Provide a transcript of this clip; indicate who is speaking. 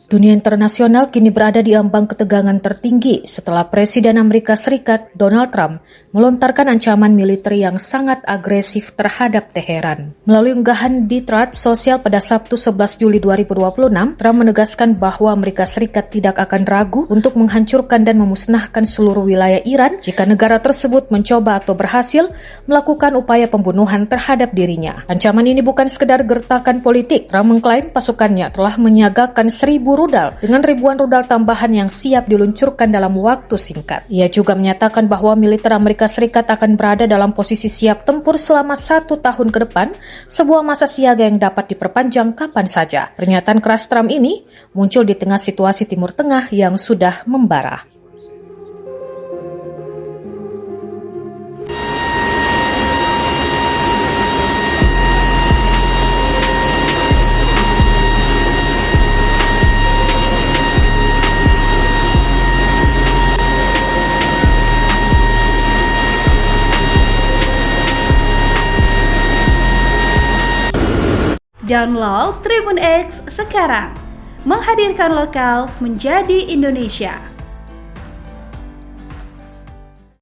Speaker 1: Dunia internasional kini berada di ambang ketegangan tertinggi setelah Presiden Amerika Serikat Donald Trump melontarkan ancaman militer yang sangat agresif terhadap Teheran. Melalui unggahan di thread sosial pada Sabtu 11 Juli 2026, Trump menegaskan bahwa Amerika Serikat tidak akan ragu untuk menghancurkan dan memusnahkan seluruh wilayah Iran jika negara tersebut mencoba atau berhasil melakukan upaya pembunuhan terhadap dirinya. Ancaman ini bukan sekedar gertakan politik. Trump mengklaim pasukannya telah menyiagakan 1.000 rudal dengan ribuan rudal tambahan yang siap diluncurkan dalam waktu singkat. Ia juga menyatakan bahwa militer Amerika Serikat akan berada dalam posisi siap tempur selama 1 tahun ke depan, sebuah masa siaga yang dapat diperpanjang kapan saja. Pernyataan keras Trump ini muncul di tengah situasi Timur Tengah yang sudah membara.
Speaker 2: Download Tribun X sekarang, menghadirkan lokal menjadi Indonesia.